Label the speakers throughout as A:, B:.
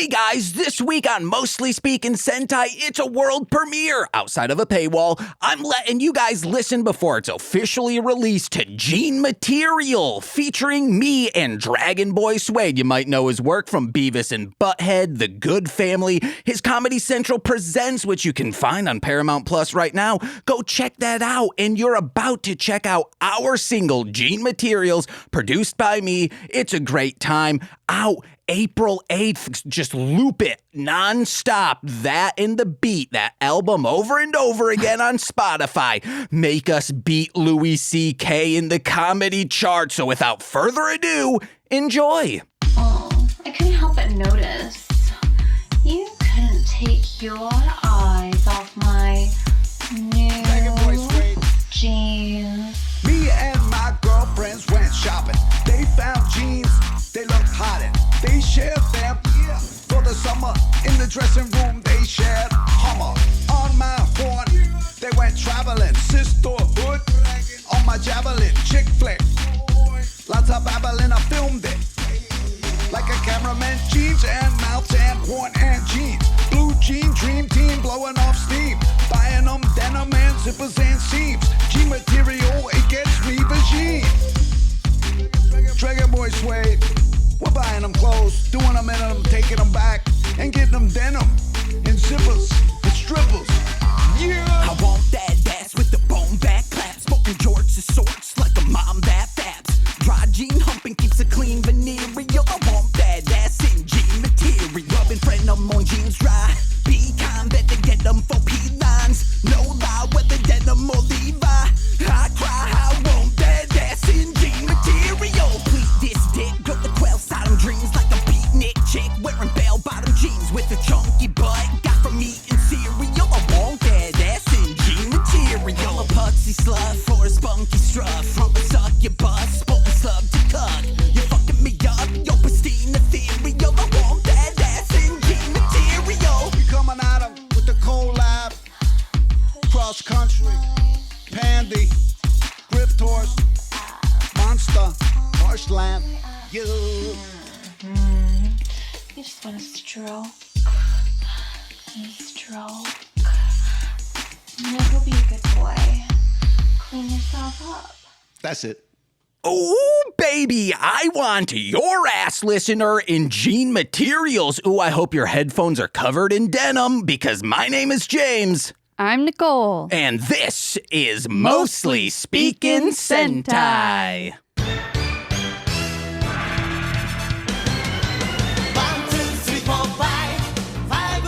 A: Hey guys, this week on Mostly Speaking Sentai, it's a world premiere. Outside of a paywall, I'm letting you guys listen before it's officially released to Gene Material, featuring me and Dragon Boy Suede. You might know his work from Beavis and Butthead, The Good Family, his Comedy Central Presents, which you can find on Paramount Plus right now. Go check that out, and you're about to check out our single, Gene Materials, produced by me. It's a great time. Out April 8th. Just loop it nonstop. That and the beat, that album over and over again on Spotify. Make us beat Louis C.K. in the comedy chart. So without further ado, enjoy.
B: Oh, I couldn't help but notice. You couldn't take your eyes off my new jeans.
C: Me and my girlfriends went shopping. They found jeans. They looked hot and they shared them. For the summer, in the dressing room, they shared Hummer. On my horn, they went traveling. Sisterhood, on my javelin, chick flick. Lots of babbling, I filmed it. Like a cameraman, jeans and mouths and horn and jeans. Blue jean, dream team, blowing off steam. Buying them denim and zippers and seams. G material, it gets me vagine. Dragon Boy Suede, we're buying them clothes, doing them in them, taking them back, and getting them denim, and zippers, and strippers. Yeah!
A: I want that ass with the bone back clap, smoking George's sorts like a mom that faps. Dry jean humping keeps a clean venereal. I want that ass in jean material. Rubbing friend them on jeans dry. Be kind, better get them for P-lines. No lie, whether denim or Levi. I cry, I want that ass in jean material. Please this dick, go the quail sodom dreams like a beatnik chick wearing bell-bottom jeans with a chunky butt. Got from eating cereal. I want that ass in jean material. A putsy slut for a spunky strut. From a suck your butt, spoken sub to cuck. You're fucking me up, yo pristine ethereal. I want that ass in jean material.
C: We coming at 'em with the collab. Cross country, Pandy, Grip Horse, Monster, Marshland. You.
B: You just want to stroke. Stroke. Never be a good boy. Clean yourself up.
C: That's it.
A: Oh, baby, I want your ass listener in jean materials. Ooh, I hope your headphones are covered in denim because my name is James.
D: I'm Nicole.
A: And this is Mostly Speaking Sentai.
E: 1, 2, 3, 4, 5, 5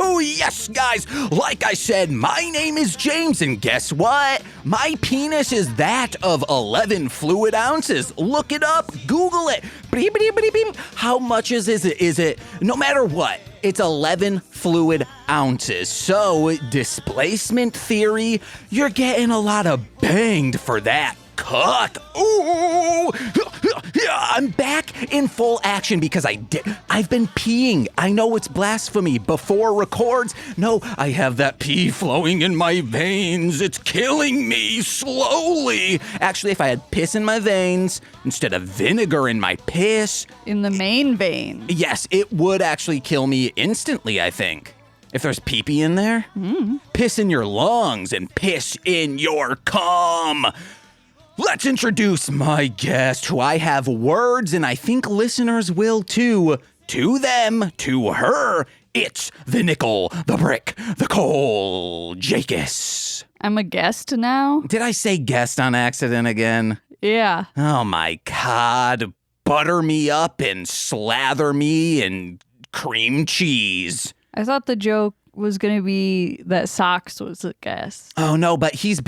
A: Oh, yes, guys. Like I said, my name is James, and guess what? My penis is that of 11 fluid ounces. Look it up. Google it. Beep, beep, beep, beep. How much is it? Is it, no matter what, it's 11 fluid ounces. So, displacement theory, you're getting a lot of banged for that cock. Ooh, I'm back in full action because I've been peeing. I know it's blasphemy. Before records, no, I have that pee flowing in my veins. It's killing me slowly. Actually, if I had piss in my veins instead of vinegar in my piss.
D: In the main vein.
A: Yes, it would actually kill me instantly, I think. If there's pee-pee in there, piss in your lungs and piss in your cum. Let's introduce my guest, who I have words, and I think listeners will too. To them, to her, it's the nickel, the brick, the coal, Jakis.
D: I'm a guest now?
A: Did I say guest on accident again?
D: Yeah.
A: Oh my God. Butter me up and slather me in cream cheese.
D: I thought the joke was going to be that Socks was a guest.
A: Oh no, but he's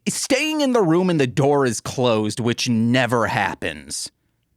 A: staying in the room and the door is closed, which never happens.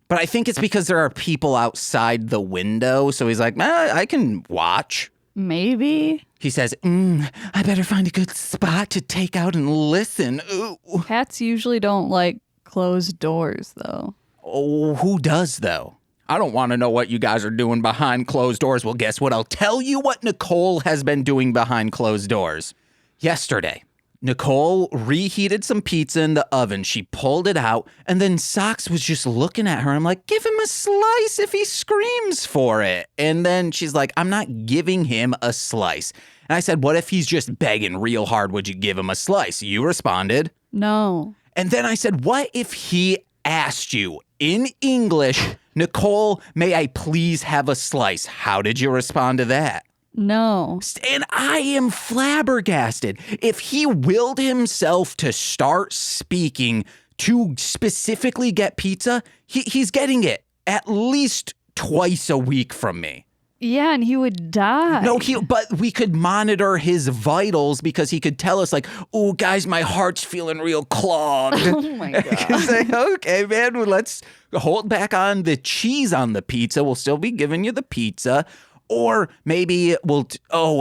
A: But I think it's because there are people outside the window, so he's like, I can watch.
D: Maybe.
A: He says, I better find a good spot to take out and listen. Ooh.
D: Cats usually don't like closed doors, though.
A: Oh, who does, though? I don't want to know what you guys are doing behind closed doors. Well, guess what? I'll tell you what Nicole has been doing behind closed doors. Yesterday, Nicole reheated some pizza in the oven. She pulled it out, and then Socks was just looking at her. I'm like, give him a slice if he screams for it. And then she's like, I'm not giving him a slice. And I said, what if he's just begging real hard? Would you give him a slice? You responded,
D: No.
A: and then I said, what if he asked you in English, Nicole, may I please have a slice? How did you respond to that?
D: No.
A: And I am flabbergasted. If he willed himself to start speaking to specifically get pizza, he's getting it at least twice a week from me.
D: Yeah, and he would die.
A: No, but we could monitor his vitals because he could tell us like, oh, guys, my heart's feeling real clogged.
D: Oh my God.
A: Say, okay, man, well, let's hold back on the cheese on the pizza. We'll still be giving you the pizza. Or maybe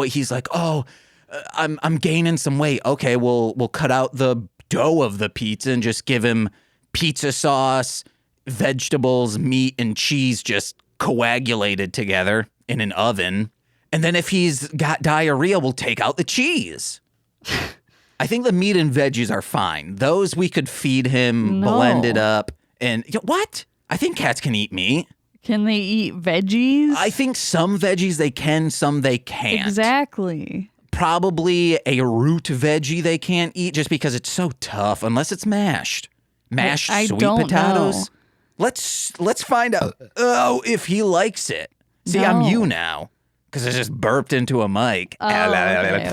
A: he's like, I'm gaining some weight. Okay, we'll cut out the dough of the pizza and just give him pizza sauce, vegetables, meat, and cheese just coagulated together in an oven. And then if he's got diarrhea, we'll take out the cheese. I think the meat and veggies are fine. Those we could feed him, blend it up. And what? I think cats can eat meat.
D: Can they eat veggies?
A: I think some veggies they can, some they can't.
D: Exactly.
A: Probably a root veggie they can't eat just because it's so tough, unless it's mashed. Mashed
D: I
A: sweet
D: don't
A: potatoes.
D: know.
A: Let's find out if he likes it. See, I'm
D: No.
A: you now because I just burped into a mic.
D: Oh, okay.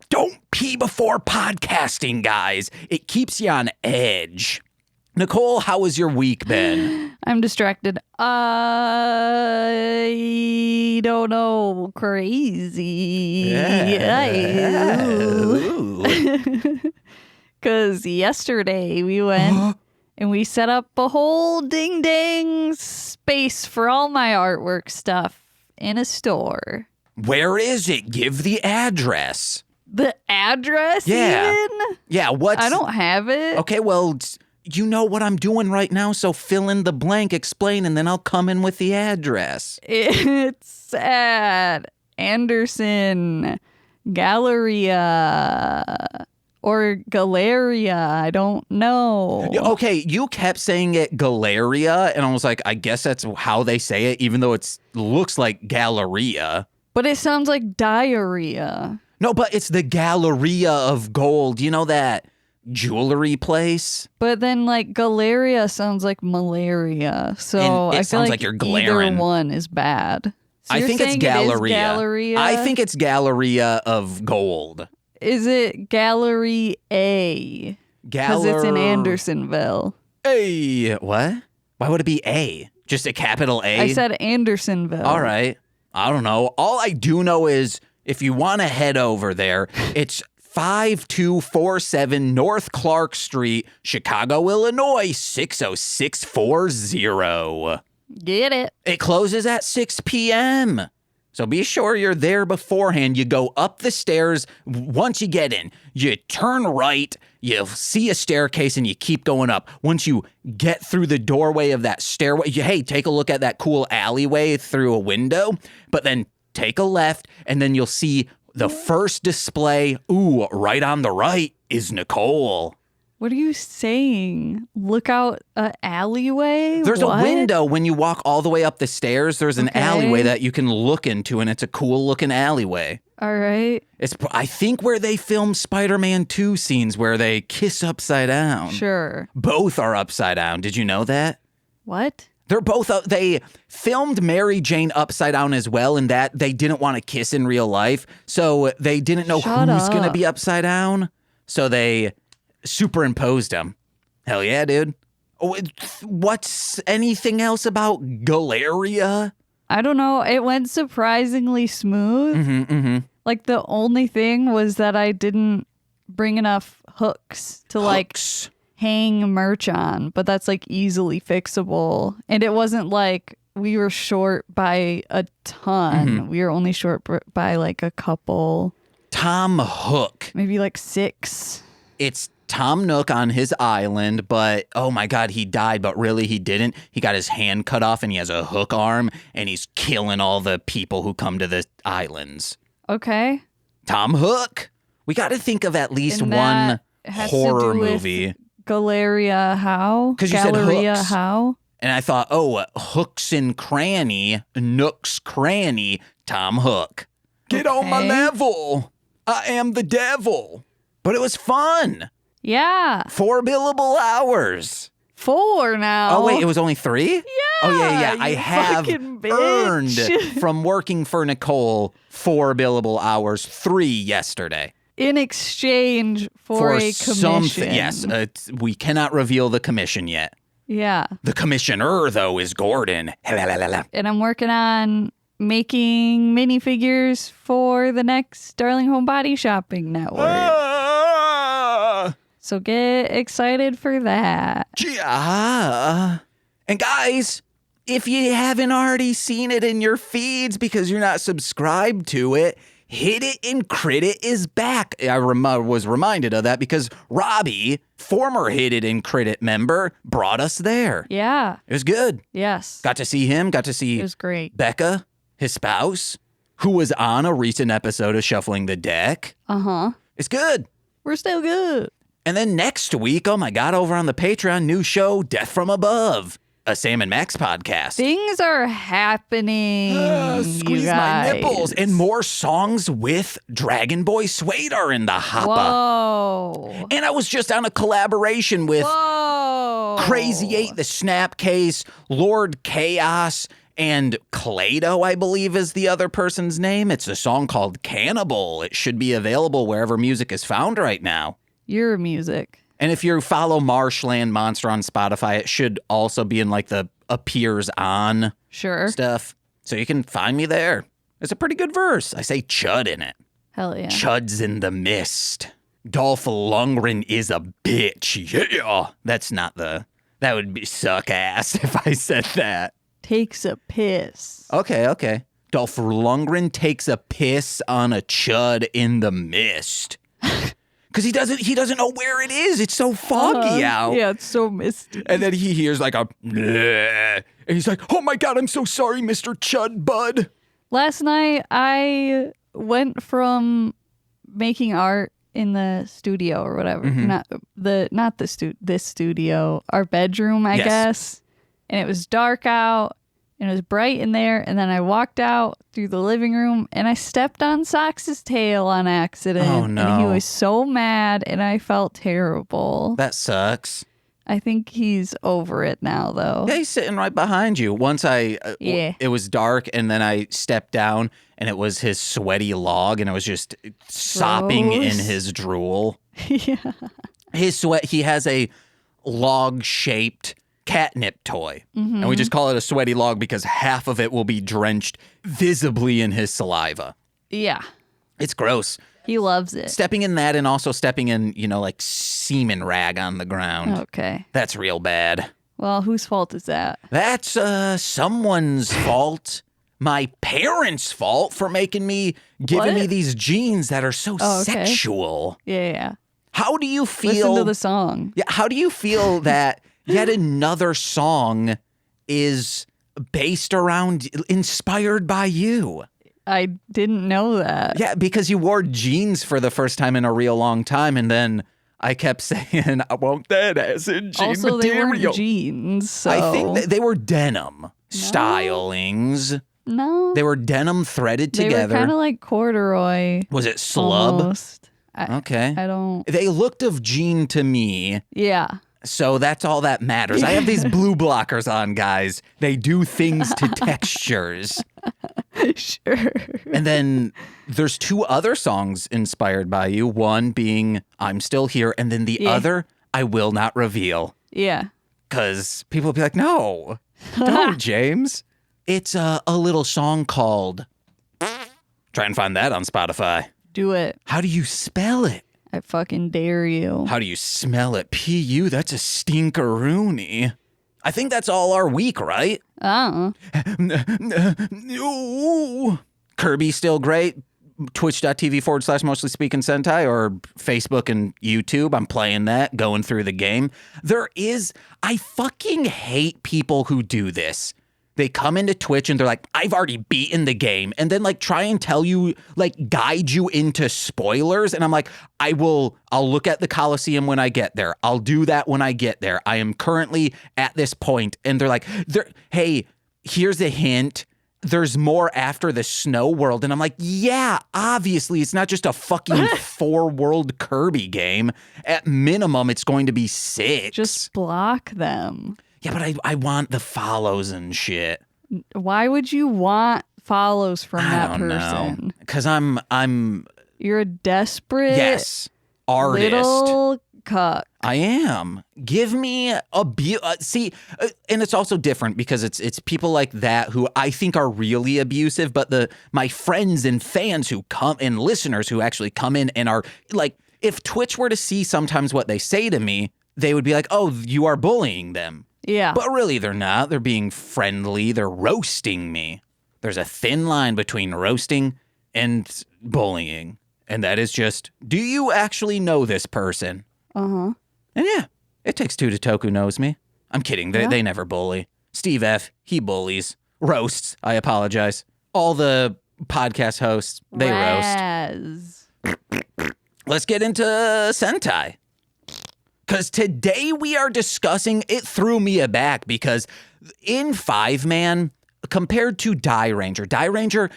A: Don't pee before podcasting, guys. It keeps you on edge. Nicole, how has your week been?
D: I'm distracted. I don't know. Crazy. Because yesterday we went and we set up a whole ding-dang space for all my artwork stuff in a store.
A: Where is it? Give the address.
D: The address
A: Yeah.
D: even?
A: Yeah,
D: I don't have it.
A: Okay, well, you know what I'm doing right now, so fill in the blank, explain, and then I'll come in with the address.
D: It's at Anderson Galleria or Galleria. I don't know.
A: Okay, you kept saying it Galleria, and I was like, I guess that's how they say it, even though it looks like Galleria.
D: But it sounds like diarrhea.
A: No, but it's the Galleria of Gold. You know that jewelry place?
D: But then, like, Galleria sounds like malaria. So
A: And it
D: I feel
A: sounds
D: like
A: like you're
D: either
A: glaring.
D: one is bad. So
A: I
D: you're
A: think it's
D: saying
A: Galleria.
D: It is Galleria.
A: I think it's Galleria of Gold.
D: Is it Gallery A? Because it's in Andersonville.
A: A. What? Why would it be A? Just a capital A?
D: I said Andersonville.
A: All right. I don't know. All I do know is if you want to head over there, it's 5247 North Clark Street, Chicago, Illinois, 60640.
D: Get it.
A: It closes at 6 p.m. So be sure you're there beforehand. You go up the stairs. Once you get in, you turn right, you see a staircase, and you keep going up. Once you get through the doorway of that stairway, hey, take a look at that cool alleyway through a window, but then take a left, and then you'll see the first display. Ooh, right on the right is Nicole.
D: What are you saying? Look out an alleyway?
A: There's
D: What?
A: a window when you walk all the way up the stairs. There's an
D: Okay.
A: alleyway that you can look into, and it's a cool looking alleyway.
D: All right.
A: It's, I think, where they filmed Spider-Man 2 scenes where they kiss upside down.
D: Sure.
A: Both are upside down. Did you know that?
D: What?
A: They're both, they filmed Mary Jane upside down as well, in that they didn't want to kiss in real life. So they didn't know
D: Shut
A: who's going to
D: up.
A: be upside down. So they superimposed them. Hell yeah, dude. Oh, what's anything else about Galleria?
D: I don't know. It went surprisingly smooth. Like the only thing was that I didn't bring enough hooks to like
A: Hooks.
D: hang merch on, but that's like easily fixable. And it wasn't like we were short by a ton. We were only short by like a couple,
A: Tom Hook.
D: maybe like 6.
A: It's Tom Nook on his island, but oh my God, he died, but really he didn't. He got his hand cut off and he has a hook arm and he's killing all the people who come to the islands.
D: Okay.
A: Tom Hook. We got to think of at least
D: And
A: one
D: that has
A: horror
D: to do with
A: movie.
D: Galleria Howe?
A: 'Cause you said
D: Galleria
A: hooks.
D: Howe?
A: And I thought, Hooks and Cranny, Nook's Cranny, Tom Hook. Get on my
D: Okay.
A: level. I am the devil. But it was fun.
D: Yeah.
A: 4 billable hours.
D: 4 now.
A: Oh, wait, it was only 3? Yeah. Oh, yeah. I
D: you
A: have
D: fucking bitch.
A: earned from working for Nicole 4 billable hours, 3 yesterday.
D: In exchange for a commission.
A: something. Yes, we cannot reveal the commission yet.
D: Yeah.
A: The commissioner, though, is Gordon.
D: And I'm working on making minifigures for the next Darling Home Body Shopping Network.
A: Ah!
D: So get excited for that.
A: Yeah. And guys, if you haven't already seen it in your feeds because you're not subscribed to it, Hit It and Crit It is back. I was reminded of that because Robbie, former Hit It and Crit It member, brought us there.
D: Yeah.
A: It was good.
D: Yes.
A: Got to see him, got to see
D: It was great.
A: Becca, his spouse, who was on a recent episode of Shuffling the Deck.
D: Uh-huh.
A: It's good.
D: We're still good.
A: And then next week, oh my God, over on the Patreon, new show, Death from Above, a Sam and Max podcast.
D: Things are happening.
A: Squeeze
D: you
A: my
D: guys.
A: nipples. And more songs with Dragon Boy Suede are in the hoppa.
D: Whoa.
A: And I was just on a collaboration with
D: Whoa.
A: Crazy 8, the Snapcase, Lord Chaos, and Clado, I believe is the other person's name. It's a song called Cannibal. It should be available wherever music is found right now.
D: Your music.
A: And if you follow Marshland Monster on Spotify, it should also be in like the appears on
D: Sure.
A: stuff. So you can find me there. It's a pretty good verse. I say chud in it.
D: Hell yeah.
A: Chud's in the mist. Dolph Lundgren is a bitch. Yeah. That's not that would be suck ass if I said that.
D: Takes a piss.
A: Okay. Dolph Lundgren takes a piss on a chud in the mist. Because he doesn't know where it is. It's so foggy out.
D: Yeah, it's so misty.
A: And then he hears like a bleh, and he's like, oh my God, I'm so sorry, Mr. Chud Bud.
D: Last night, I went from making art in the studio or whatever, not this studio, our bedroom, I
A: Yes.
D: guess. And it was dark out and it was bright in there. And then I walked out through the living room and I stepped on Sox's tail on accident.
A: Oh, no.
D: And he was so mad and I felt terrible.
A: That sucks.
D: I think he's over it now, though.
A: Yeah, he's sitting right behind you. Once it was dark, and then I stepped down, and it was his sweaty log, and it was just sopping in
D: Gross.
A: his drool.
D: Yeah.
A: His sweat, he has a log-shaped catnip toy, and we just call it a sweaty log because half of it will be drenched visibly in his saliva.
D: Yeah.
A: It's gross.
D: He loves it.
A: Stepping in that and also stepping in, like semen rag on the ground.
D: Okay.
A: That's real bad.
D: Well, whose fault is that?
A: That's someone's fault. My parents' fault for giving me these jeans that are so
D: Oh, okay.
A: sexual.
D: Yeah.
A: How do you feel?
D: Listen to the song.
A: Yeah, how do you feel that yet another song is inspired by you?
D: I didn't know that.
A: Yeah, because you wore jeans for the first time in a real long time, and then I kept saying, I want that acid jean
D: Also,
A: material.
D: they weren't jeans, so.
A: I think that they were denim stylings.
D: No.
A: They were denim threaded
D: They
A: together.
D: were kind of like corduroy.
A: Was it slub?
D: Almost.
A: Okay.
D: I don't.
A: They looked of jean to me,
D: Yeah.
A: so that's all that matters. I have these blue blockers on, guys. They do things to textures.
D: Sure.
A: And then there's 2 other songs inspired by you. One being I'm Still Here, and then the other I will not reveal.
D: Yeah.
A: Because people will be like, no, don't, James. It's a little song called... Try and find that on Spotify.
D: Do it.
A: How do you spell it?
D: I fucking dare you.
A: How do you smell it? P.U., that's a stinkeroony. I think that's all our week, right? Ooh. Kirby's still great. Twitch.tv/Mostly Speaking Sentai or Facebook and YouTube. I'm playing that, going through the game. I fucking hate people who do this. They come into Twitch and they're like, I've already beaten the game. And then like try and tell you, like guide you into spoilers. And I'm like, I'll look at the Coliseum when I get there. I'll do that when I get there. I am currently at this point. And they're like, hey, here's a hint. There's more after the snow world. And I'm like, yeah, obviously it's not just a fucking 4-world Kirby game. At minimum, it's going to be 6.
D: Just block them.
A: Yeah, but I want the follows and shit.
D: Why would you want follows from
A: I
D: that
A: don't
D: person?
A: Because I'm
D: You're a desperate
A: artist.
D: little cuck.
A: I am. Give me see, and it's also different because it's people like that who I think are really abusive, but my friends and fans who come and listeners who actually come in and are like, if Twitch were to see sometimes what they say to me, they would be like, oh, you are bullying them.
D: Yeah.
A: But really they're not. They're being friendly. They're roasting me. There's a thin line between roasting and bullying. And that is just, do you actually know this person?
D: Uh-huh.
A: And yeah, It Takes Two to Toku knows me. I'm kidding. They never bully. Steve F., he bullies. Roasts. I apologize. All the podcast hosts, they roast. Let's get into Sentai. Because today we are discussing, it threw me aback because in 5-man, compared to Die Ranger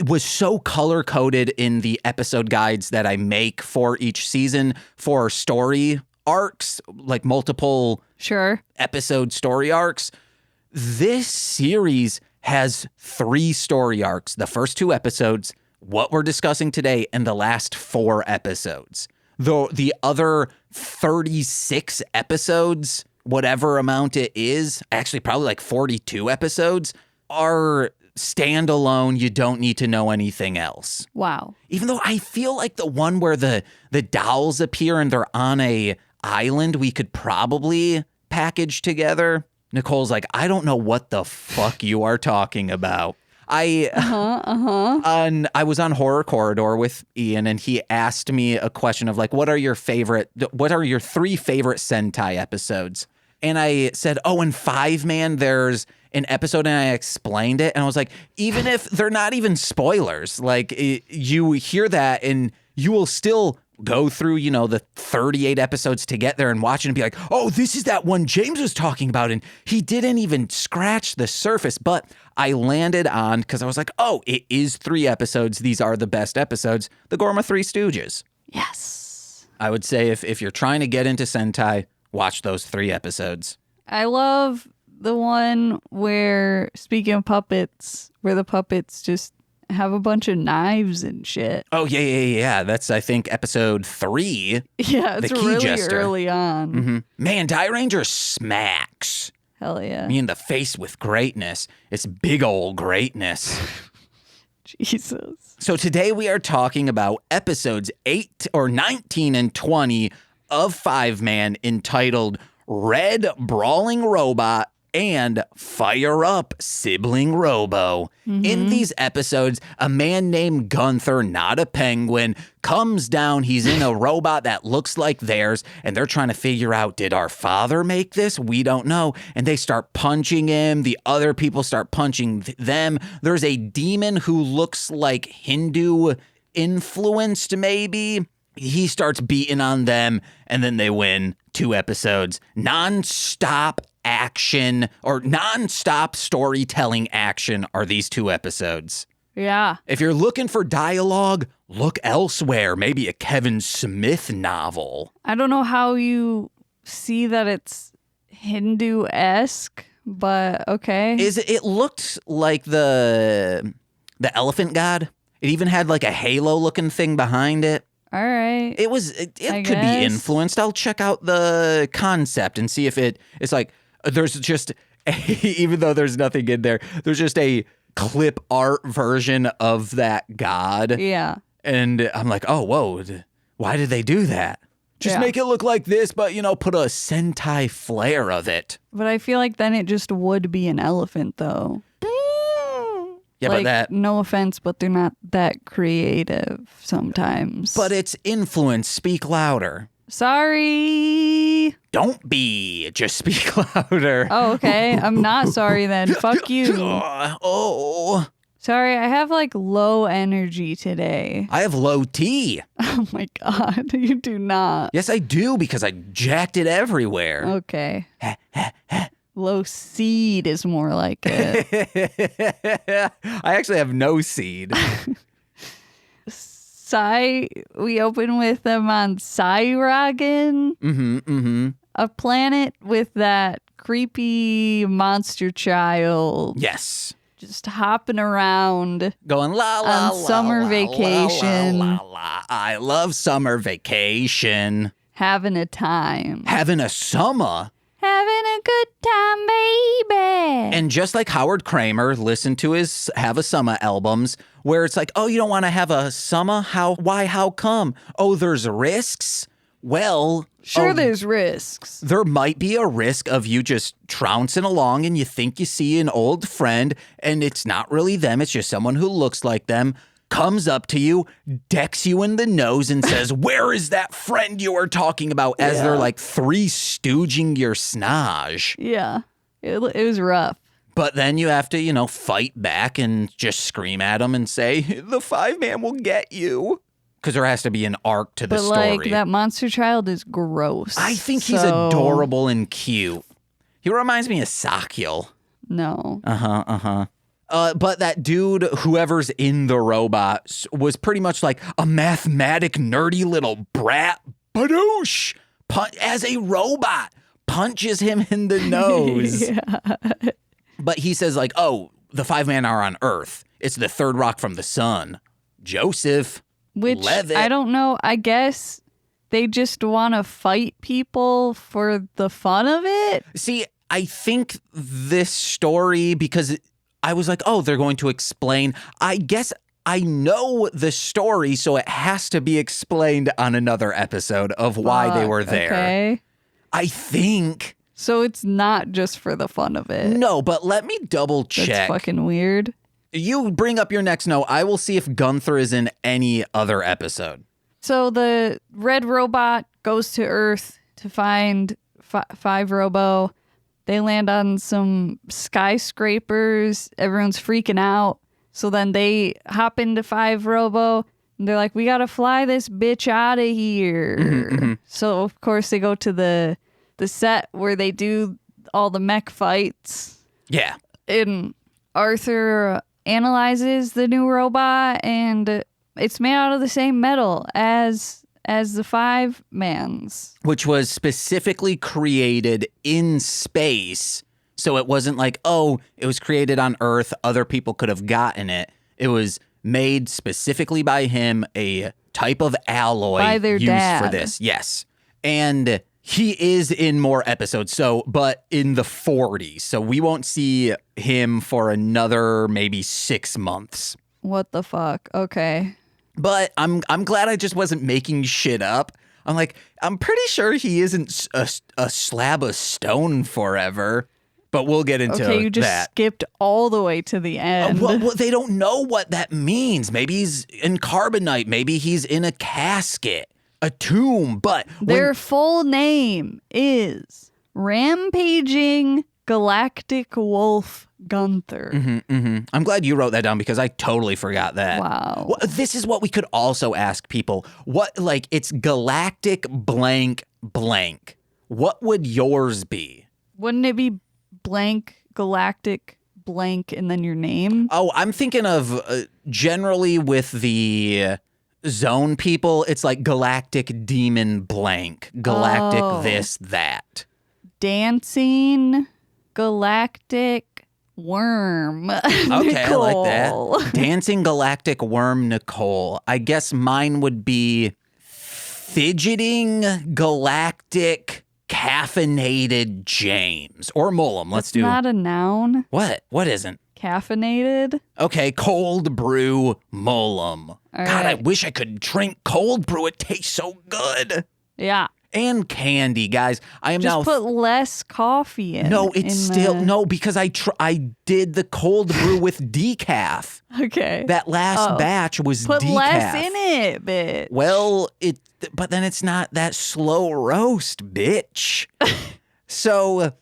A: was so color-coded in the episode guides that I make for each season for story arcs, like multiple episode story arcs. This series has 3 story arcs. The first 2 episodes, what we're discussing today, and the last 4 episodes. Though the other 36 episodes, whatever amount it is, actually probably like 42 episodes, are standalone. You don't need to know anything else.
D: Wow.
A: Even though I feel like the one where the dolls appear and they're on a island, we could probably package together. Nicole's like, I don't know what the fuck you are talking about. I was on Horror Corridor with Ian, and he asked me a question of like, what are your 3 favorite Sentai episodes? And I said, in 5-man, there's an episode, and I explained it, and I was like, even if they're not even spoilers, like you hear that, and you will still go through, the 38 episodes to get there and watch it and be like, oh, this is that one James was talking about, and he didn't even scratch the surface. But I landed on, because I was like, oh, it is 3 episodes. These are the best episodes. The Gorma Three Stooges.
D: Yes.
A: I would say if you're trying to get into Sentai, watch those 3 episodes.
D: I love the one where, speaking of puppets, where the puppets just have a bunch of knives and shit.
A: Oh, yeah. That's, I think, episode 3.
D: Yeah, it's really
A: Jester.
D: early on.
A: Mm-hmm. Man, Die Ranger smacks.
D: Hell yeah.
A: Me in the face with greatness. It's big old greatness.
D: Jesus.
A: So today we are talking about episodes 19 and 20 of 5-man entitled Red Brawling Robot and Fire Up Sibling Robo. Mm-hmm. In these episodes, a man named Gunther, not a penguin, comes down. He's in a robot that looks like theirs, and they're trying to figure out, did our father make this? We don't know. And they start punching him. The other people start punching them. There's a demon who looks like Hindu influenced, maybe. He starts beating on them, and then they win 2 episodes. Non-stop action or non-stop storytelling action are these 2 episodes.
D: Yeah.
A: If you're looking for dialogue, look elsewhere. Maybe a Kevin Smith novel.
D: I don't know how you see that it's Hindu-esque, but okay.
A: It looked like the elephant god. It even had like a halo looking thing behind it.
D: All right.
A: It could be influenced. I'll check out the concept and see if it's like, there's just, even though there's nothing in there, there's just a clip art version of that god.
D: Yeah.
A: And I'm like, oh, whoa, why did they do that? Just make it look like this, but, put a Sentai flair of it.
D: But I feel like then it just would be an elephant, though.
A: Yeah,
D: like,
A: but that...
D: No offense, but they're not that creative sometimes.
A: But it's influence. Speak louder.
D: Sorry.
A: Don't be. Just speak louder.
D: Oh, okay. I'm not sorry then. Fuck you.
A: Oh.
D: Sorry, I have like low energy today.
A: I have low T.
D: Oh my God. You do not.
A: Yes, I do, because I jacked it everywhere.
D: Okay. Low seed is more like it.
A: I actually have no seed.
D: We open with them on Cyrogan, a planet with that creepy monster child.
A: Yes.
D: Just hopping around.
A: Going la la
D: On
A: la,
D: summer
A: la,
D: vacation.
A: La, la, la. I love summer vacation.
D: Having a time.
A: Having a summer.
D: Having a good time, baby.
A: And just like Howard Kramer listened to his Have a Summer albums, where it's like, oh, you don't want to have a summer? Why, how come? Oh, there's risks? Well,
D: Sure, there's risks.
A: there might be a risk of you just trouncing along and you think you see an old friend and it's not really them, it's just someone who looks like them, comes up to you, decks you in the nose and says, where is that friend you were talking about? As they're like three stooging your snage.
D: Yeah, it was rough.
A: But then you have to, fight back and just scream at them and say, the 5-man will get you. Because there has to be an arc to the
D: But
A: story.
D: like that monster child is gross.
A: I think he's
D: So,
A: adorable and cute. He reminds me of Sakyl.
D: No.
A: But that dude, whoever's in the robot, was pretty much like a mathematic, nerdy little brat. Badoosh! As a robot, punches him in the nose. But he says like, oh, the 5-man are on Earth. It's the third rock from the sun. Joseph.
D: Which
A: Levitt.
D: I don't know. I guess they just want to fight people for the fun of it.
A: See, I think this story, because I was like, oh, they're going to explain. I guess I know the story, so it has to be explained on another episode of why they were there.
D: Okay.
A: I think.
D: So it's not just for the fun of it.
A: No, but let me double check.
D: That's fucking weird.
A: You bring up your next note. I will see if Gunther is in any other episode.
D: So the red robot goes to Earth to find 5-Robo. They land on some skyscrapers. Everyone's freaking out. So then they hop into 5-Robo. And they're like, we got to fly this bitch out of here. So, of course, they go to the set where they do all the mech fights.
A: Yeah.
D: And Arthur analyzes the new robot, and it's made out of the same metal as the 5-man's.
A: Which was specifically created in space. So it wasn't like, oh, it was created on Earth. Other people could have gotten it. It was made specifically by him, a type of alloy
D: By their
A: used
D: dad.
A: for this. Yes. And he is in more episodes, but in the 40s. So we won't see him for another maybe 6 months.
D: What the fuck? Okay.
A: But I'm glad I just wasn't making shit up. I'm like, I'm pretty sure he isn't a slab of stone forever. But we'll get into
D: Okay, you just
A: that.
D: skipped all the way to the end.
A: Well, they don't know what that means. Maybe he's in carbonite. Maybe he's in a casket, a tomb. But
D: Their full name is Rampaging Galactic Wolf Gunther.
A: I'm glad you wrote that down because I totally forgot that.
D: Wow.
A: Well, this is what we could also ask people. It's galactic blank blank. What would yours be?
D: Wouldn't it be blank galactic blank and then your name?
A: Oh, I'm thinking of generally with the zone people, it's like galactic demon blank, galactic this, that.
D: Dancing Galactic Worm.
A: Okay, I like
D: Nicole.
A: that. Dancing galactic worm Nicole. I guess mine would be fidgeting galactic caffeinated James or Mullum. Let's
D: It's
A: do
D: not a noun.
A: what? What isn't?
D: Caffeinated.
A: Okay, cold brew Mullum. God, I
D: right.
A: wish I could drink cold brew. It tastes so good.
D: Yeah.
A: And candy, guys. I am
D: Just
A: now.
D: put less coffee in.
A: No, it's still
D: the...
A: no, because I did the cold brew with decaf.
D: Okay.
A: That last batch was
D: Put
A: decaf.
D: less in it, bitch.
A: Well, but then it's not that slow roast, bitch. So,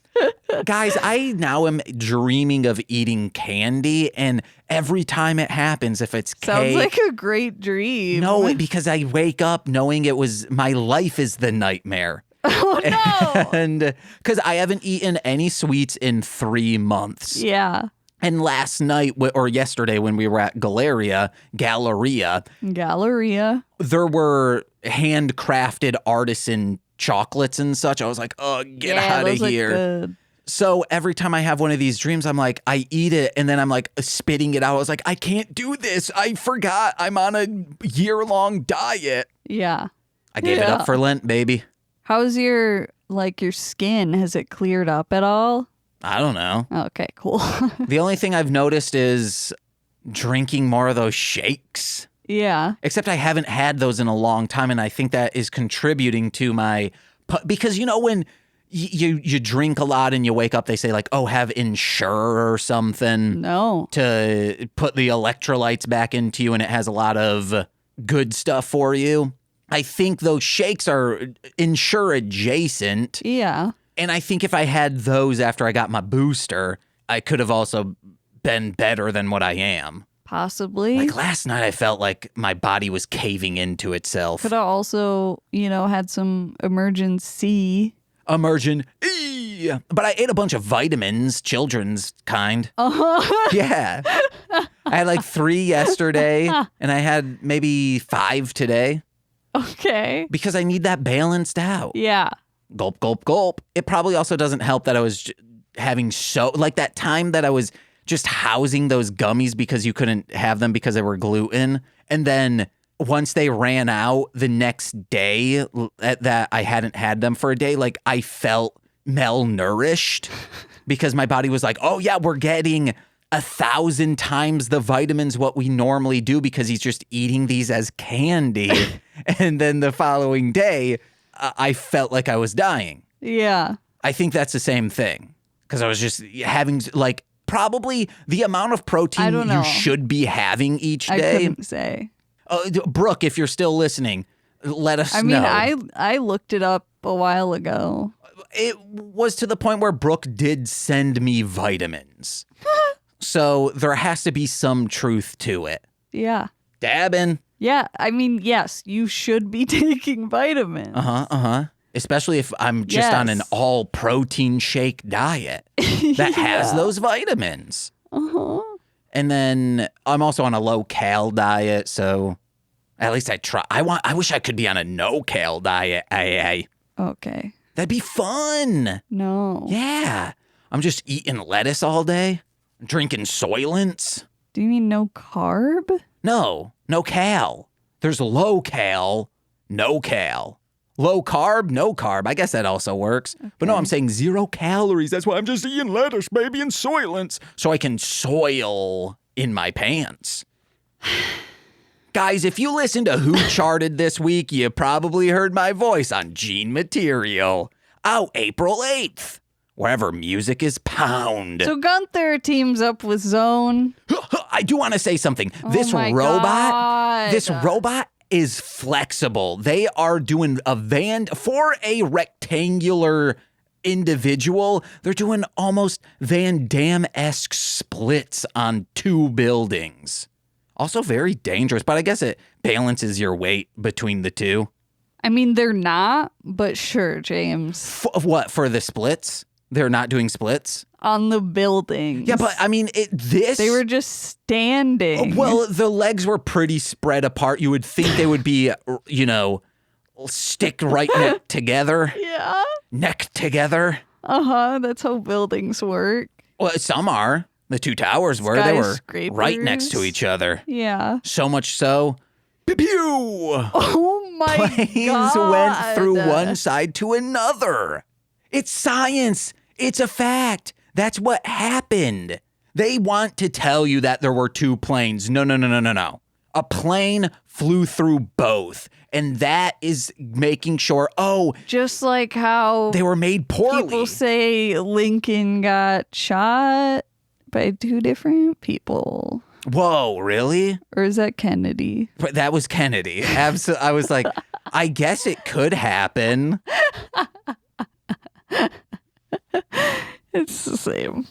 A: guys, I now am dreaming of eating candy, and every time it happens, if it's
D: Sounds
A: cake,
D: like a great dream.
A: no, because I wake up knowing my life is the nightmare.
D: Oh no.
A: And because I haven't eaten any sweets in 3 months.
D: Yeah.
A: And last night or yesterday when we were at Galleria,
D: Galleria.
A: there were handcrafted artisan chocolates and such. I was like, oh, get out of here.
D: Good.
A: So every time I have one of these dreams, I'm like, I eat it and then I'm like spitting it out. I was like, I can't do this. I forgot I'm on a year-long diet.
D: Yeah.
A: I gave it up for Lent, baby.
D: How's your skin? Has it cleared up at all?
A: I don't know.
D: Okay, cool.
A: The only thing I've noticed is drinking more of those shakes.
D: Yeah.
A: Except I haven't had those in a long time, and I think that is contributing to my... Because, when you drink a lot and you wake up, they say, like, oh, have Ensure or something.
D: No.
A: To put the electrolytes back into you, and it has a lot of good stuff for you. I think those shakes are Ensure adjacent.
D: Yeah.
A: And I think if I had those after I got my booster, I could have also been better than what I am.
D: Possibly.
A: Like last night, I felt like my body was caving into itself.
D: Could have also, had some emergency.
A: But I ate a bunch of vitamins, children's kind.
D: Uh-huh.
A: Yeah. I had like 3 yesterday, and I had maybe 5 today.
D: Okay.
A: Because I need that balanced out.
D: Yeah.
A: Gulp, gulp, gulp. It probably also doesn't help that I was having like that time that I was just housing those gummies because you couldn't have them because they were gluten. And then once they ran out the next day that I hadn't had them for a day, like I felt malnourished because my body was like, oh yeah, we're getting 1,000 times the vitamins what we normally do because he's just eating these as candy. And then the following day, I felt like I was dying.
D: Yeah.
A: I think that's the same thing because I was just having like probably the amount of protein you should be having each day.
D: I couldn't say.
A: Brooke, if you're still listening, let us know.
D: I mean, I looked it up a while ago.
A: It was to the point where Brooke did send me vitamins. So there has to be some truth to it.
D: Yeah.
A: Dabbing.
D: Yeah. I mean, yes, you should be taking vitamins.
A: Especially if I'm just on an all protein shake diet that has those vitamins. And then I'm also on a low cal diet, so at least I try. I wish I could be on a no cal diet.
D: Okay.
A: That'd be fun.
D: No.
A: Yeah. I'm just eating lettuce all day, drinking Soylents.
D: Do you mean no carb?
A: No cal. There's low cal, no cal. Low carb, no carb. I guess that also works. Okay. But no, I'm saying 0 calories. That's why I'm just eating lettuce, baby, and Soylents. So I can soil in my pants. Guys, if you listen to Who Charted this week, you probably heard my voice on Gene Material. Out April 8th. Wherever music is pound.
D: So Gunther teams up with Zone.
A: I do want to say something.
D: Oh
A: This robot is flexible. They are doing for a rectangular individual, they're doing almost Van Damme-esque splits on 2 buildings. Also very dangerous, but I guess it balances your weight between the two.
D: I mean, they're not, but sure, James.
A: What, for the splits? They're not doing splits?
D: On the buildings.
A: Yeah, but I mean,
D: they were just standing.
A: Well, the legs were pretty spread apart. You would think they would be, stick right neck together.
D: Yeah.
A: Neck together.
D: That's how buildings work.
A: Well, some are. The 2 towers were. They were right next to each other.
D: Yeah.
A: So much so. Pew pew!
D: Oh my God.
A: Planes went through one side to another. It's science. It's a fact. That's what happened. They want to tell you that there were 2 planes. No. A plane flew through both. And that is making sure,
D: Just like how
A: they were made poorly.
D: people say Lincoln got shot by 2 different people.
A: Whoa, really?
D: Or is that Kennedy?
A: But that was Kennedy. Absolutely. I was like, I guess it could happen.
D: It's the same.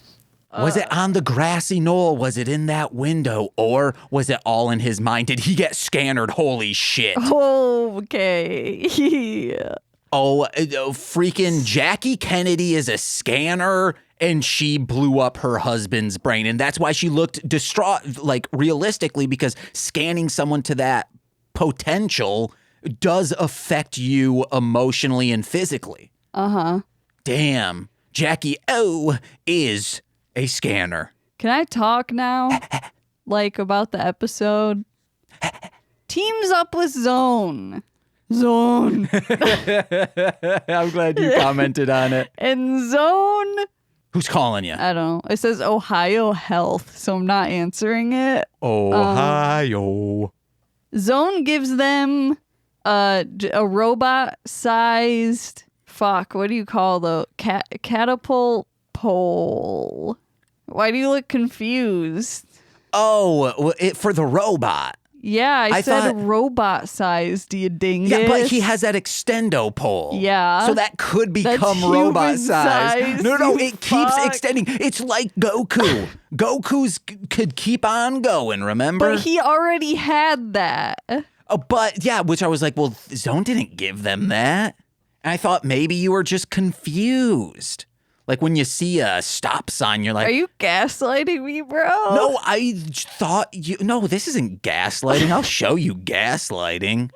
A: Was it on the grassy knoll? Was it in that window? Or was it all in his mind? Did he get scanned? Holy shit.
D: Okay. Yeah.
A: Freaking Jackie Kennedy is a scanner, and she blew up her husband's brain. And that's why she looked distraught, like realistically, because scanning someone to that potential does affect you emotionally and physically.
D: Uh-huh.
A: Damn. Jackie O is a scanner.
D: Can I talk now? Like about the episode? Teams up with Zone. Zone.
A: I'm glad you commented on it.
D: And Zone,
A: Who's calling you?
D: I don't know. It says Ohio Health, so I'm not answering it.
A: Ohio.
D: Zone gives them a robot-sized, what do you call the catapult pole? Why do you look confused?
A: For the robot.
D: Yeah, I said
A: thought-
D: robot-sized, you dingus.
A: Yeah, but he has that extendo pole.
D: Yeah.
A: So that could become
D: That's
A: robot
D: human
A: size.
D: size,
A: No,
D: you
A: it keeps
D: fuck.
A: extending. It's like Goku. Goku's could keep on going, remember?
D: But he already had that.
A: But yeah, which I was like, well, Zone didn't give them that. And I thought maybe you were just confused. Like when you see a stop sign, you're like,
D: Are you gaslighting me, bro?
A: no, I thought no, this isn't gaslighting. I'll show you gaslighting.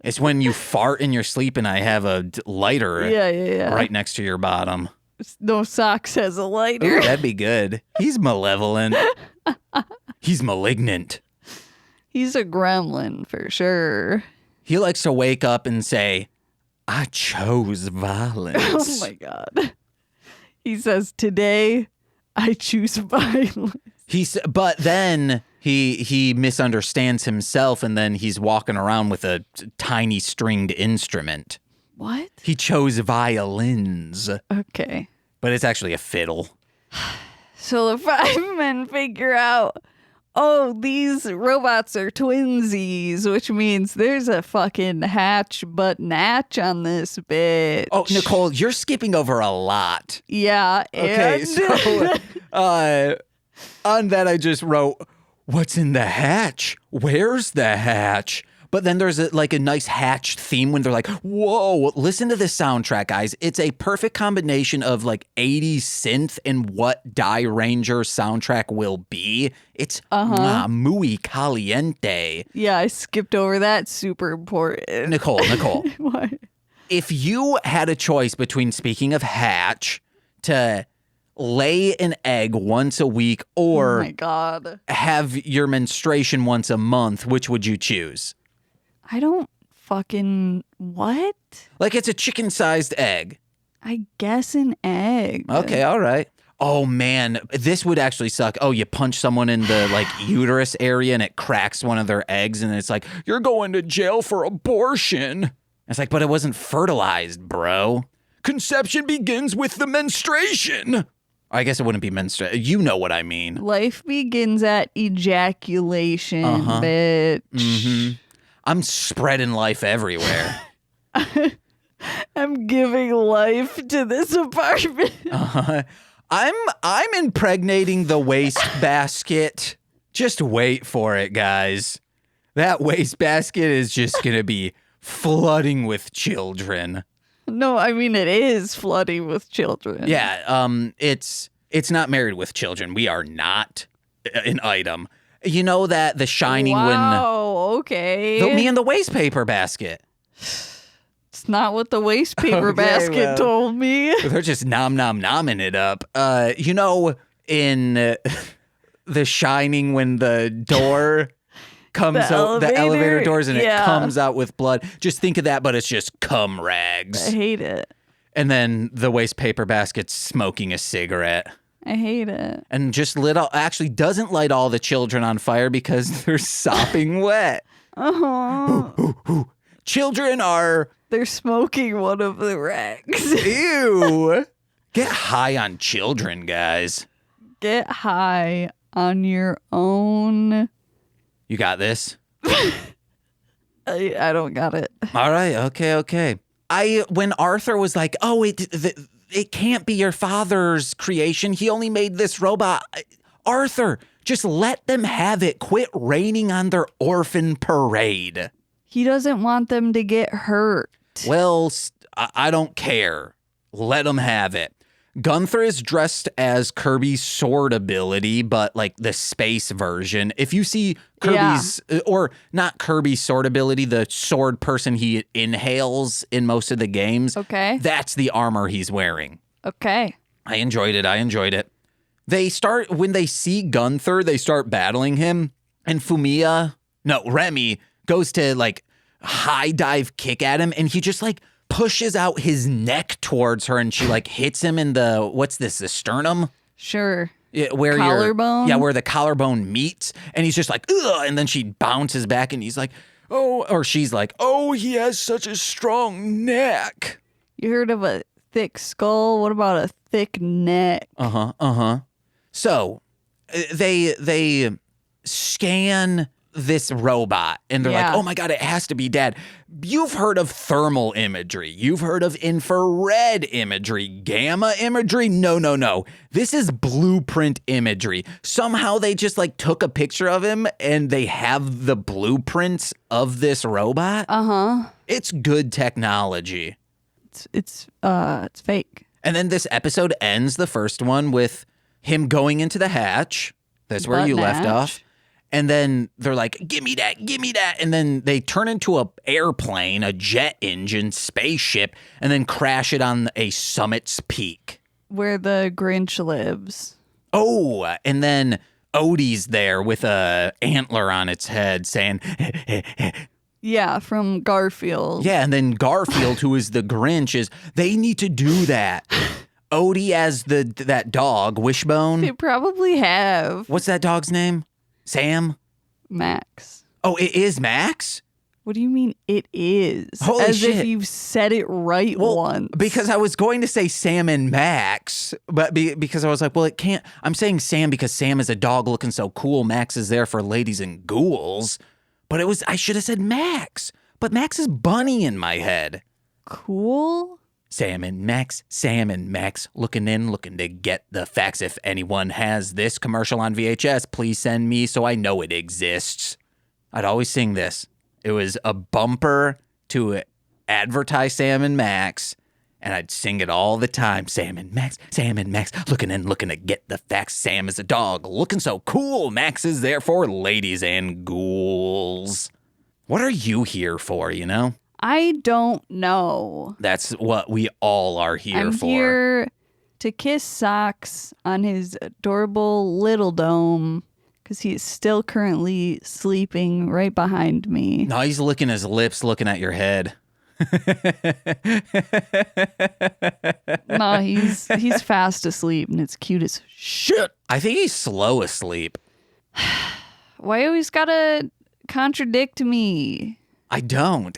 A: It's when you fart in your sleep and I have a lighter
D: Yeah.
A: right next to your bottom.
D: No Socks has a lighter.
A: Ooh, that'd be good. He's malevolent. He's malignant.
D: He's a gremlin for sure.
A: He likes to wake up and say, I chose violence.
D: Oh my God. He says, today I choose violence.
A: But then he misunderstands himself, and then he's walking around with a tiny stringed instrument.
D: What?
A: He chose violins,
D: Okay.
A: but it's actually a fiddle.
D: So the 5 men figure out, these robots are twinsies, which means there's a fucking hatch but natch on this bitch.
A: Oh, Nicole, you're skipping over a lot.
D: Yeah.
A: Okay,
D: and-
A: so on that I just wrote, what's in the hatch? Where's the hatch? But then there's a nice hatch theme when they're like, whoa, listen to this soundtrack, guys. It's a perfect combination of 80s synth and what Die Ranger soundtrack will be. It's muy caliente.
D: Yeah, I skipped over that. Super important.
A: Nicole,
D: What?
A: if you had a choice between, speaking of hatch, to lay an egg once a week
D: Oh
A: or
D: my God.
A: have your menstruation once a month, which would you choose?
D: I don't fucking what?
A: Like it's a chicken-sized egg.
D: I guess an egg.
A: Okay, all right. Oh man, this would actually suck. Oh, you punch someone in the uterus area and it cracks one of their eggs and it's like, you're going to jail for abortion. It's like, but it wasn't fertilized, bro. Conception begins with the menstruation. I guess it wouldn't be menstruation. You know what I mean.
D: Life begins at ejaculation, bitch.
A: Mm-hmm. I'm spreading life everywhere.
D: I'm giving life to this apartment.
A: I'm impregnating the waste basket. Just wait for it, guys. That waste basket is just gonna be flooding with children.
D: No, I mean it is flooding with children.
A: Yeah, it's not married with children. We are not an item. You know that The Shining
D: Wow, okay.
A: me and the waste paper basket.
D: It's not what the waste paper
A: Okay,
D: basket
A: well.
D: told me.
A: They're just nomming it up. You know, in The Shining when the door comes out, the elevator
D: elevator?
A: doors, and
D: Yeah.
A: it comes out with blood. Just think of that, but it's just cum rags.
D: I hate it.
A: And then the waste paper basket's smoking a cigarette.
D: I hate it.
A: And just actually doesn't light all the children on fire because they're sopping wet. Children are...
D: They're smoking one of the wrecks.
A: Ew. Get high on children, guys.
D: Get high on your own.
A: You got this?
D: I don't got it.
A: All right. Okay. When Arthur was like, oh, it can't be your father's creation. He only made this robot. Arthur, just let them have it. Quit raining on their orphan parade.
D: He doesn't want them to get hurt.
A: Well, I don't care. Let them have it. Gunther is dressed as Kirby's sword ability, but like the space version. If you see Kirby's, or not Kirby's sword ability, the sword person he inhales in most of the games.
D: Okay.
A: That's the armor he's wearing.
D: Okay.
A: I enjoyed it. When they see Gunther, they start battling him. And Remy goes to like high dive kick at him. And he just like pushes out his neck towards her, and she like hits him in the, the sternum?
D: Sure.
A: Where
D: collarbone?
A: Where the collarbone meets. And he's just like, ugh, and then she bounces back and he's like, oh, or she's like, oh, he has such a strong neck.
D: You heard of a thick skull? What about a thick neck?
A: So they scan this robot and they're like, oh my God, it has to be Dad. You've heard of thermal imagery. You've heard of infrared imagery, gamma imagery. No. This is blueprint imagery. Somehow they just like took a picture of him and they have the blueprints of this robot. It's good technology.
D: It's fake.
A: And then this episode ends, the first one, with him going into the hatch. That's where you left off. And then they're like, give me that. And then they turn into a airplane, a jet engine, spaceship, and then crash it on a summit's peak.
D: Where the Grinch lives.
A: Oh, and then Odie's there with a antler on its head saying,
D: yeah, from Garfield.
A: Yeah, and then Garfield, who is the Grinch, they need to do that. Odie as that dog, Wishbone.
D: They probably have.
A: What's that dog's name? Sam?
D: Max.
A: Oh, it is Max?
D: What do you mean it is?
A: Holy
D: As
A: shit.
D: if you've said it right once.
A: Because I was going to say Sam and Max, but because I was like, well, it can't. I'm saying Sam because Sam is a dog looking so cool. Max is there for ladies and ghouls. But I should have said Max. But Max is Bunny in my head.
D: Cool?
A: Sam and Max, looking to get the facts. If anyone has this commercial on VHS, please send me so I know it exists. I'd always sing this. It was a bumper to advertise Sam and Max, and I'd sing it all the time. Sam and Max, looking to get the facts. Sam is a dog, looking so cool. Max is there for ladies and ghouls. What are you here for, you know?
D: I don't know.
A: That's what we all are here for.
D: I'm here to kiss socks on his adorable little dome because he is still currently sleeping right behind me.
A: No, he's licking his lips, looking at your head.
D: No, he's fast asleep and it's cute as shit.
A: I think he's slow asleep.
D: Why you always gotta contradict me?
A: I don't.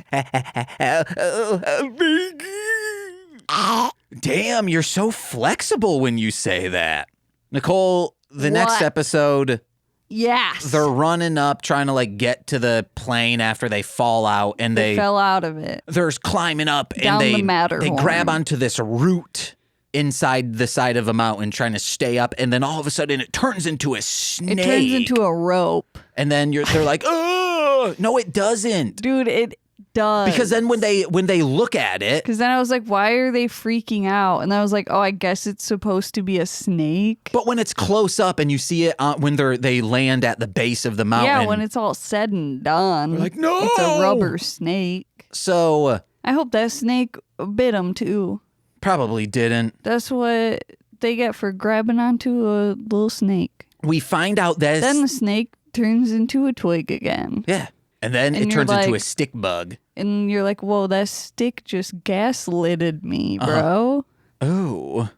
A: Damn, you're so flexible when you say that. Nicole, the next episode,
D: yes,
A: they're running up, trying to like get to the plane after they fall out, and they
D: fell out of it.
A: They're climbing up,
D: Down
A: and
D: the Matterhorn.
A: they grab onto this root inside the side of a mountain, trying to stay up, and then all of a sudden it turns into a snake.
D: It turns into a rope.
A: And then they're like, oh, no, it doesn't.
D: Dude, it does.
A: Because then when they look at it.
D: Because then I was like, why are they freaking out? And I was like, oh, I guess it's supposed to be a snake.
A: But when it's close up and you see it when they land at the base of the mountain.
D: Yeah, when it's all said and done.
A: They're like, no.
D: It's a rubber snake.
A: So.
D: I hope that snake bit him too.
A: Probably didn't.
D: That's what they get for grabbing onto a little snake.
A: We find out that.
D: Then the snake turns into a twig again.
A: Yeah. And then it turns into a stick bug.
D: And you're like, whoa, that stick just gaslitted me, bro.
A: Oh.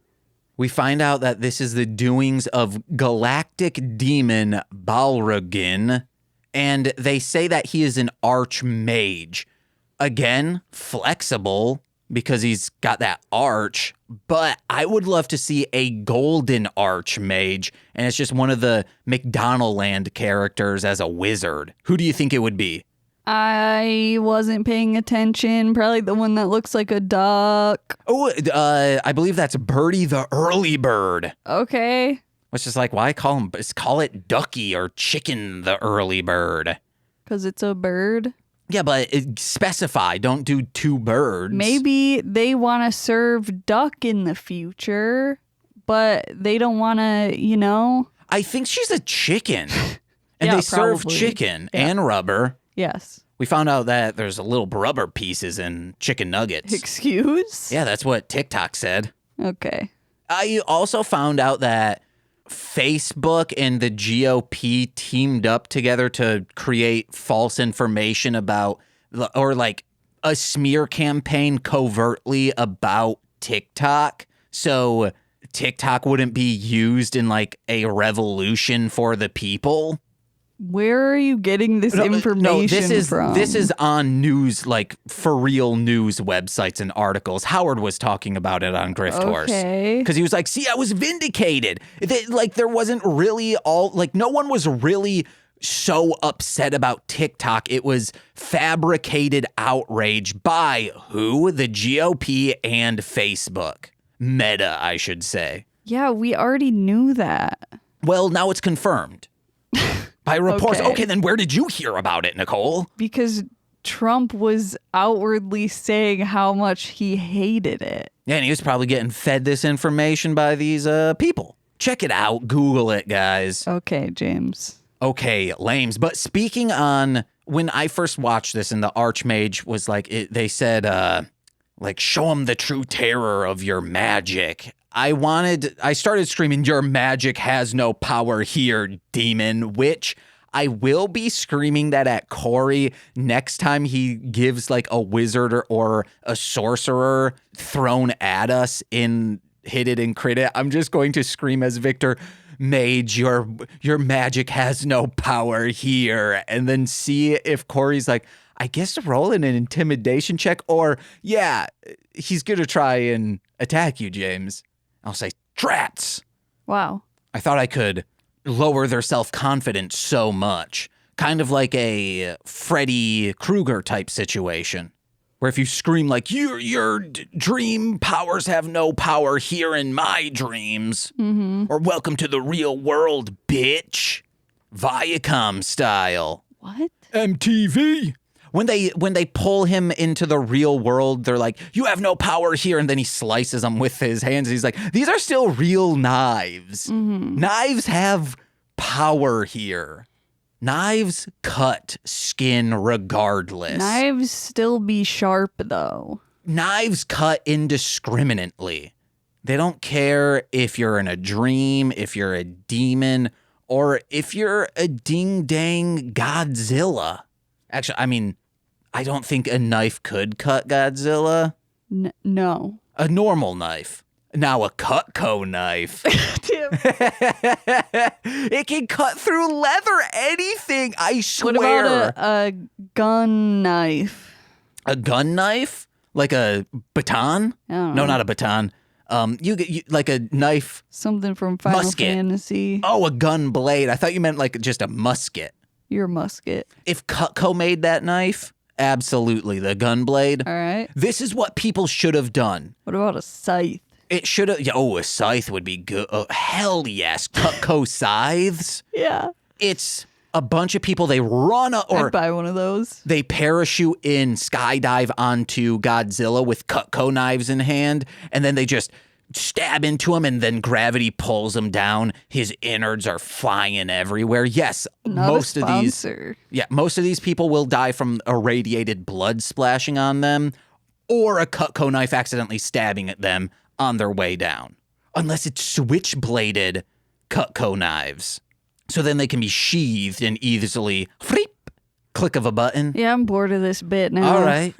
A: we find out that this is the doings of galactic demon Balrogin, and they say that he is an archmage. Again, flexible because he's got that arch, but I would love to see a golden archmage, and it's just one of the McDonaldland characters as a wizard. Who do you think it would be?
D: I wasn't paying attention. Probably the one that looks like a duck.
A: Oh, I believe that's Birdie the early bird.
D: Okay.
A: Which is like, why call him? Just call it Ducky or Chicken the early bird.
D: Because it's a bird.
A: Yeah, but specify. Don't do two birds.
D: Maybe they want to serve duck in the future, but they don't want to,
A: I think she's a chicken. And
D: Yeah,
A: they serve
D: probably.
A: chicken
D: Yeah.
A: and rubber.
D: Yes.
A: We found out that there's a little rubber pieces in chicken nuggets.
D: Excuse?
A: Yeah, that's what TikTok said.
D: Okay.
A: I also found out that Facebook and the GOP teamed up together to create false information about, or like a smear campaign covertly about TikTok. So TikTok wouldn't be used in like a revolution for the people.
D: Where are you getting this information
A: No, this
D: from?
A: is on news, like for real news websites and articles. Howard was talking about it on Grift Horse.
D: Okay.
A: Because he was like, see, I was vindicated. There wasn't really no one was really so upset about TikTok. It was fabricated outrage by who? The GOP and Facebook. Meta, I should say.
D: Yeah, we already knew that.
A: Well, now it's confirmed. By reports.
D: Okay.
A: Okay, then where did you hear about it, Nicole?
D: Because Trump was outwardly saying how much he hated it.
A: Yeah, and he was probably getting fed this information by these people. Check it out. Google it, guys.
D: Okay, James.
A: Okay, lames. But speaking on, when I first watched this and the Archmage was like, they said, show him the true terror of your magic. I started screaming, your magic has no power here, demon, which I will be screaming that at Corey next time he gives like a wizard or a sorcerer thrown at us in Hit It and Crit It. I'm just going to scream as Victor, mage, your magic has no power here. And then see if Corey's like, I guess roll an intimidation check, or yeah, he's going to try and attack you, James. I'll say, Trats.
D: Wow.
A: I thought I could lower their self-confidence so much. Kind of like a Freddy Krueger type situation. Where if you scream like, your dream powers have no power here in my dreams. Mm-hmm. Or welcome to the real world, bitch. Viacom style.
D: What?
A: MTV. When they pull him into the real world, they're like, you have no power here. And then he slices them with his hands. He's like, these are still real knives. Mm-hmm. Knives have power here. Knives cut skin regardless.
D: Knives still be sharp, though.
A: Knives cut indiscriminately. They don't care if you're in a dream, if you're a demon, or if you're a ding-dang Godzilla. Actually, I mean, I don't think a knife could cut Godzilla.
D: No.
A: A normal knife. Now a Cutco knife. It can cut through leather, anything, I swear.
D: What about a gun knife?
A: A gun knife? Like a baton?
D: I don't
A: No,
D: know.
A: not a baton. You like a knife.
D: Something from Final
A: Musket.
D: Fantasy.
A: Oh, a gun blade. I thought you meant like just a musket.
D: Your musket.
A: If Cutco made that knife, absolutely, the gun blade.
D: All right.
A: This is what people should have done.
D: What about a scythe?
A: It should have. Oh, a scythe would be good. Oh, hell yes, Cutco scythes.
D: Yeah.
A: It's a bunch of people. They run or
D: I'd buy one of those.
A: they parachute in, skydive onto Godzilla with Cutco knives in hand, and then they just stab into him, and then gravity pulls him down. His innards are flying everywhere. Yes,
D: Not
A: most
D: a
A: of these.
D: sponsor.
A: Yeah, most of these people will die from irradiated blood splashing on them, or a Cutco knife accidentally stabbing at them on their way down. Unless it's switch-bladed Cutco knives. So then they can be sheathed and easily, click of a button.
D: Yeah, I'm bored of this bit now.
A: All right.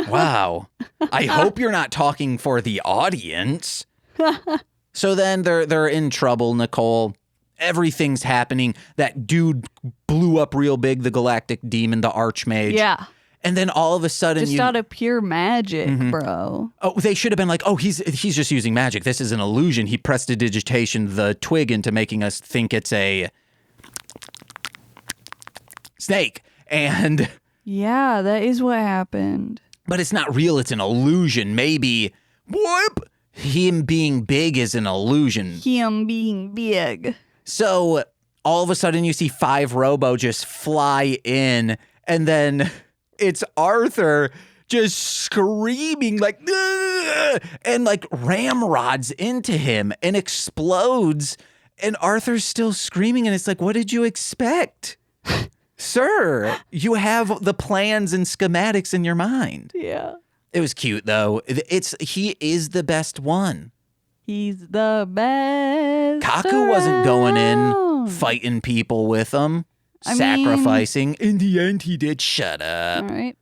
A: Wow. I hope you're not talking for the audience. So then they're in trouble, Nicole. Everything's happening. That dude blew up real big, the galactic demon, the Archmage.
D: Yeah.
A: And then all of a sudden
D: Just out of pure magic, bro.
A: Oh, they should have been like, oh, he's just using magic. This is an illusion. He prestidigitation the twig into making us think it's a snake. And
D: Yeah, that is what happened.
A: but it's not real. It's an illusion. Maybe whoop, him being big is an illusion.
D: Him being big.
A: So all of a sudden you see 5 Robo just fly in, and then it's Arthur just screaming like, "Ugh!" and like ramrods into him and explodes, and Arthur's still screaming, and it's like, what did you expect? Sir, you have the plans and schematics in your mind.
D: Yeah.
A: It was cute though. He is the best one.
D: He's the best.
A: Kaku wasn't going in
D: around.
A: fighting people with him,
D: I
A: sacrificing. In the end, he did. Shut up.
D: All right.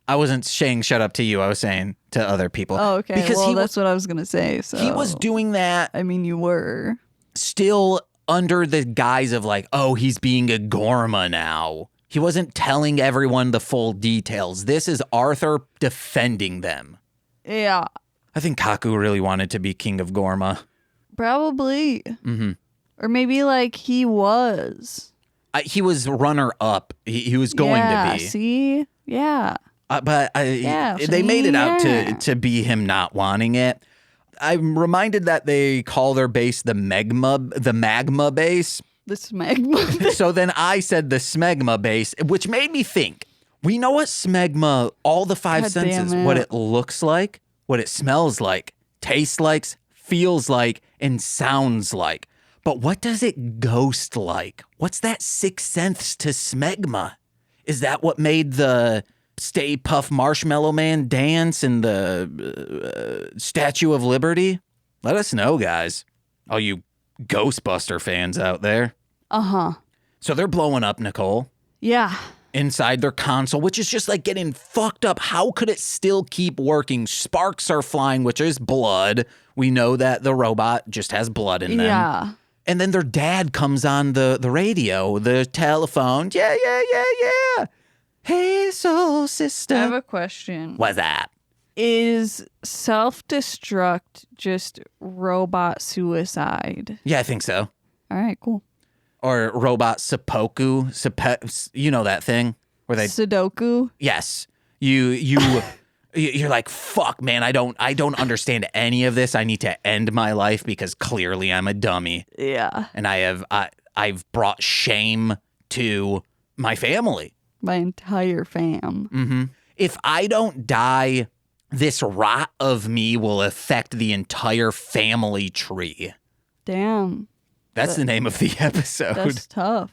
A: I wasn't saying shut up to you. I was saying to other people.
D: Oh, okay.
A: Because
D: well,
A: he
D: that's what I was gonna say. So
A: he was doing that
D: I mean, you were.
A: still under the guise of like, oh, he's being a Gorma now. He wasn't telling everyone the full details. This is Arthur defending them.
D: Yeah.
A: I think Kaku really wanted to be king of Gorma.
D: Probably.
A: Mm-hmm.
D: Or maybe like he was.
A: He was runner up. He was going
D: Yeah,
A: to be.
D: See? Yeah.
A: But they made it out to be him not wanting it. I'm reminded that they call their base the magma base.
D: The smegma.
A: So then I said the smegma base, which made me think. We know what smegma, all the 5
D: God
A: senses,
D: damn it.
A: what it looks like, what it smells like, tastes like, feels like, and sounds like. But what does it ghost like? What's that 6 sense to smegma? Is that what made the Stay Puft Marshmallow Man dance in the Statue of Liberty? Let us know, guys. All you Ghostbuster fans out there.
D: Uh-huh.
A: So they're blowing up, Nicole,
D: Yeah.
A: inside their console, which is just like getting fucked up. How could it still keep working? Sparks are flying, which is blood. We know that the robot just has blood in them.
D: Yeah.
A: And then their dad comes on the radio, the telephone. Yeah. Hey, soul sister.
D: I have a question.
A: What's that?
D: Is self-destruct just robot suicide?
A: Yeah, I think so.
D: All right, cool.
A: Or robot seppuku. You know that thing where they...
D: Sudoku?
A: Yes. You're like, fuck, man, I don't understand any of this. I need to end my life because clearly I'm a dummy.
D: Yeah.
A: And I've brought shame to my family.
D: My entire fam.
A: Mm-hmm. If I don't die, this rot of me will affect the entire family tree.
D: Damn.
A: That's the name of the episode.
D: That's tough.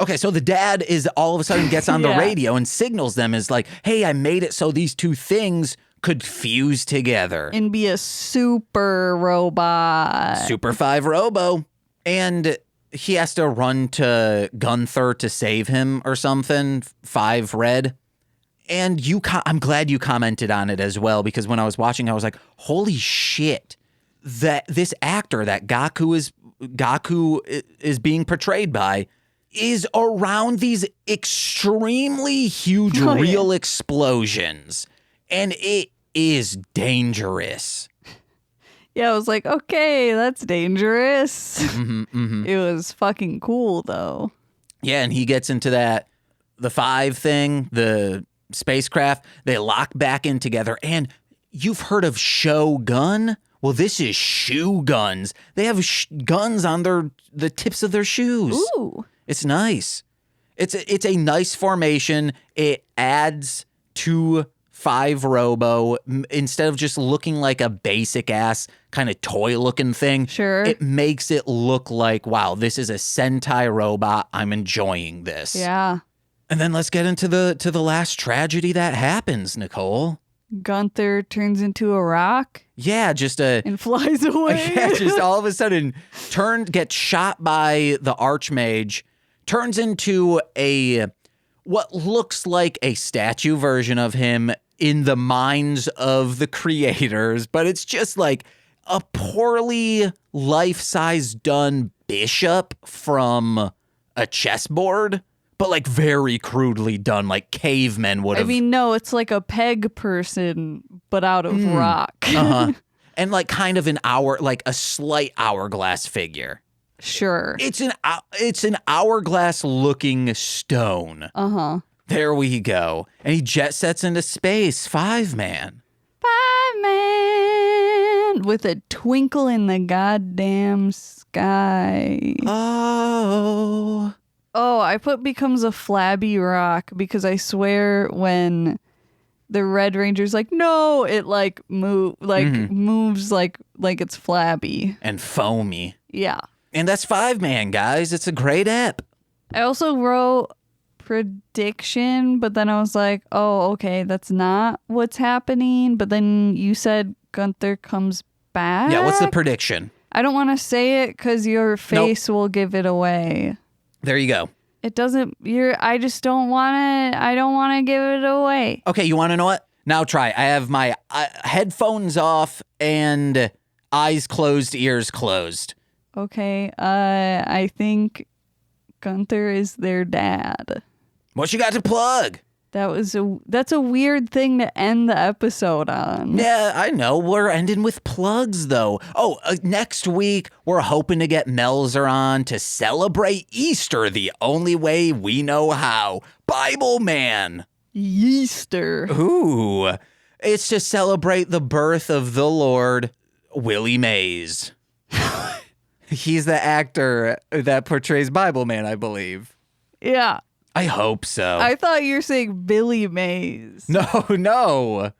A: Okay, so the dad is all of a sudden gets on the
D: Yeah.
A: radio and signals them as like, hey, I made it so these 2 things could fuse together.
D: And be a super robot.
A: Super 5 Robo. And he has to run to Gunther to save him or something. 5 Red. And I'm glad you commented on it as well, because when I was watching, I was like, holy shit. That this actor that Gaku is being portrayed by is around these extremely huge real explosions. And it is dangerous.
D: Yeah, I was like, okay, that's dangerous.
A: Mm-hmm.
D: It was fucking cool, though.
A: Yeah, and he gets into the 5 thing, the spacecraft. They lock back in together. And you've heard of Shogun? Well, this is shoe guns. They have guns on the tips of their shoes.
D: Ooh.
A: It's nice. It's a nice formation. It adds to 5 Robo instead of just looking like a basic ass kind of toy looking thing.
D: Sure.
A: It makes it look like, wow, this is a Sentai robot. I'm enjoying this.
D: Yeah.
A: And then let's get into the last tragedy that happens, Nicole.
D: Gunther turns into a rock
A: Yeah, just
D: and flies away.
A: yeah, just all of a sudden gets shot by the Archmage, turns into what looks like a statue version of him in the minds of the creators, but it's just like a poorly life-size done bishop from a chessboard, but like very crudely done, like cavemen would
D: I
A: have.
D: mean, no, it's like a peg person, but out of rock.
A: Uh-huh. And like kind of a slight hourglass figure.
D: Sure.
A: It's an hourglass looking stone.
D: Uh-huh.
A: There we go. And he jet sets into space, 5-man.
D: 5-man with a twinkle in the goddamn sky.
A: Oh.
D: Oh, I put becomes a flabby rock because I swear when the Red Ranger's like, no, it like moves like it's flabby.
A: And foamy.
D: Yeah.
A: And that's 5-man, guys. It's a great ep.
D: I also wrote prediction, but then I was like, oh, okay, that's not what's happening. But then you said Gunther comes back.
A: Yeah, what's the prediction?
D: I don't want to say it because your face will give it away.
A: There you go.
D: It doesn't. I just don't want to. I don't want to give it away.
A: Okay, you want to know what? Now try. I have my headphones off and eyes closed, ears closed.
D: Okay. I think Gunther is their dad.
A: What you got to plug?
D: That's a weird thing to end the episode on.
A: Yeah, I know. We're ending with plugs, though. Oh, next week, we're hoping to get Melzer on to celebrate Easter the only way we know how. Bible Man.
D: Easter.
A: Ooh. It's to celebrate the birth of the Lord, Willie Mays. He's the actor that portrays Bible Man, I believe.
D: Yeah.
A: I hope so.
D: I thought you were saying Billy Mays.
A: No.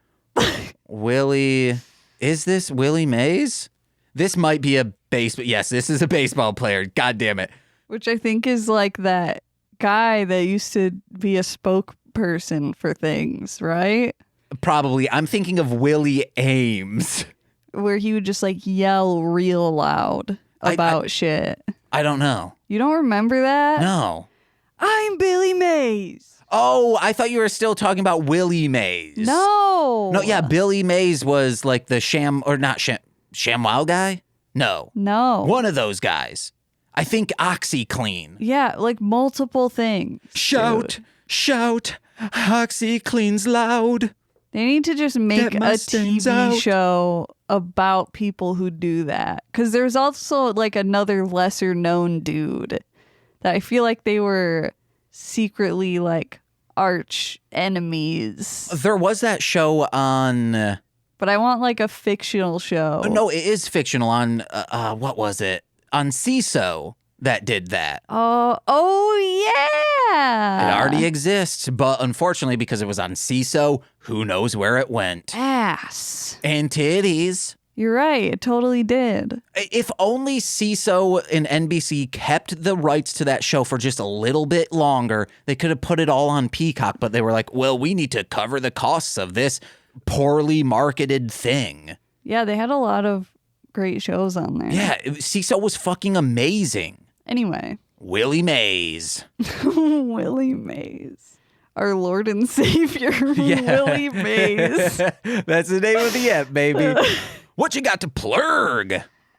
A: Willie, is this Willie Mays? This might be a baseball. Yes, this is a baseball player. God damn it.
D: Which I think is like that guy that used to be a spokesperson for things, right?
A: Probably. I'm thinking of Willie Ames.
D: Where he would just like yell real loud about shit.
A: I don't know.
D: You don't remember that?
A: No.
D: I'm Billy Mays.
A: Oh, I thought you were still talking about Willie Mays.
D: No.
A: No, yeah, Billy Mays was like the ShamWow guy? No. One of those guys. I think OxyClean.
D: Yeah, like multiple things.
A: Shout, OxyClean's loud.
D: They need to just make
A: Get my
D: a
A: stains
D: TV
A: out.
D: show about people who do that. Because there's also like another lesser known dude that I feel like they were secretly like arch enemies.
A: There was that show on...
D: But I want like a fictional show.
A: No, it is fictional on... what was it? On CISO that did that.
D: Oh yeah.
A: It already exists, but unfortunately, because it was on CISO, who knows where it went.
D: Ass.
A: And titties.
D: You're right. It totally did.
A: If only CISO and NBC kept the rights to that show for just a little bit longer, they could have put it all on Peacock, but they were like, well, we need to cover the costs of this poorly marketed thing.
D: Yeah, they had a lot of great shows on there.
A: Yeah, CISO was fucking amazing.
D: Anyway.
A: Willie Mays.
D: Willie Mays. Our Lord and Savior, Willie Mays.
A: That's the name of the app, baby. What you got to plug?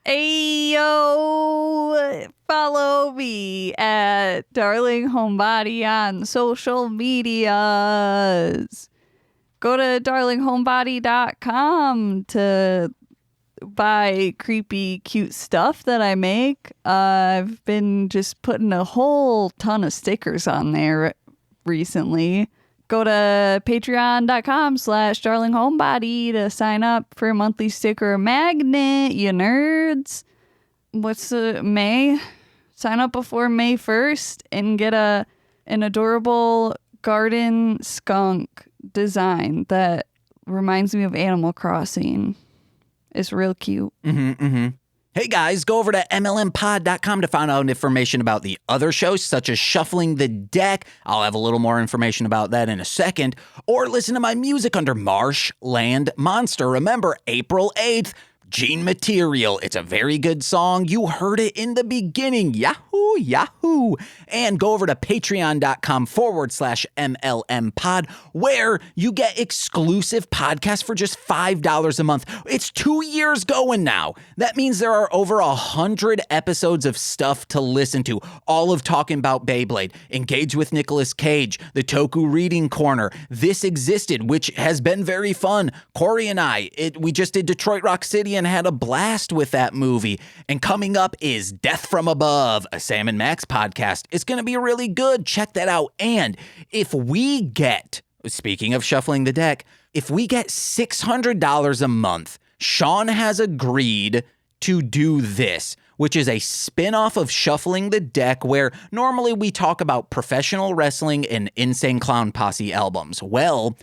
D: Ayo, follow me at Darling Homebody on social medias. Go to darlinghomebody.com to buy creepy, cute stuff that I make. I've been just putting a whole ton of stickers on there recently. Go to patreon.com/darlinghomebody to sign up for a monthly sticker magnet, you nerds. What's May? Sign up before May 1st and get an adorable garden skunk design that reminds me of Animal Crossing. It's real cute.
A: Hey guys, go over to mlmpod.com to find out information about the other shows, such as Shuffling the Deck. I'll have a little more information about that in a second. Or listen to my music under Marshland Monster. Remember, April 8th, Gene Material. It's a very good song. You heard it in the beginning. Yahoo, yahoo. And go over to patreon.com/MLM pod, where you get exclusive podcasts for just $5 a month. It's 2 years going now. That means there are over 100 episodes of stuff to listen to, all of talking about Beyblade, Engage with Nicolas Cage, the Toku Reading Corner, This Existed, which has been very fun. Corey and I, we just did Detroit Rock City and had a blast with that movie. And coming up is Death from Above, a Sam and Max podcast. It's going to be really good. Check that out. And if we get, speaking of shuffling the deck, if we get $600 a month, Sean has agreed to do this, which is a spin-off of Shuffling the Deck, where normally we talk about professional wrestling and Insane Clown Posse albums. Well,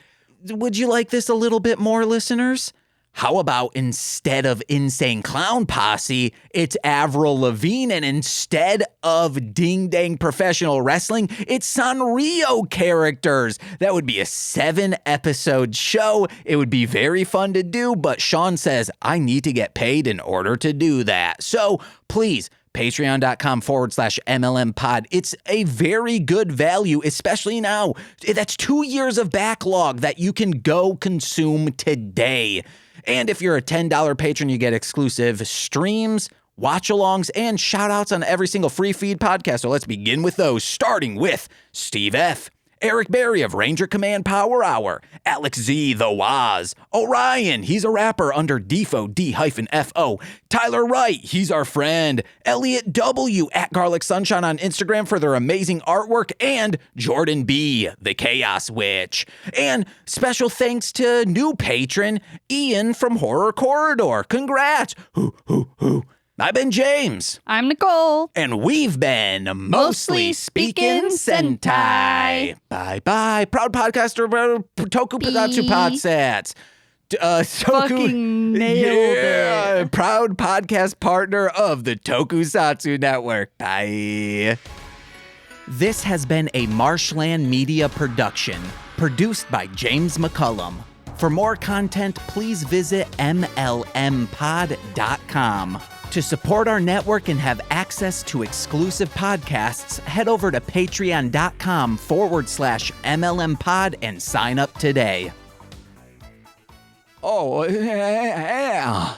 A: would you like this a little bit more, listeners? How about instead of Insane Clown Posse, it's Avril Lavigne, and instead of Ding Dang Professional Wrestling, it's Sanrio characters. That would be a 7-episode show. It would be very fun to do, but Sean says, I need to get paid in order to do that. So please, patreon.com/MLM pod. It's a very good value, especially now. That's 2 years of backlog that you can go consume today. And if you're a $10 patron, you get exclusive streams, watch-alongs, and shout-outs on every single free feed podcast. So let's begin with those, starting with Steve F., Eric Berry of Ranger Command Power Hour, Alex Z, The Waz, Orion, he's a rapper under Defo, D-F-O, Tyler Wright, he's our friend, Elliot W, at Garlic Sunshine on Instagram for their amazing artwork, and Jordan B, the Chaos Witch. And special thanks to new patron, Ian from Horror Corridor. Congrats! Hoo. I've been James.
D: I'm Nicole.
A: And we've been Mostly Speaking Sentai. Bye-bye. Proud podcaster, Toku Padatsu Podsats.
D: Fucking nailed it.
A: Proud podcast partner of the Tokusatsu Network. Bye. This has been a Marshland Media production, produced by James McCollum. For more content, please visit mlmpod.com. To support our network and have access to exclusive podcasts, head over to patreon.com/MLMpod and sign up today. Oh, yeah.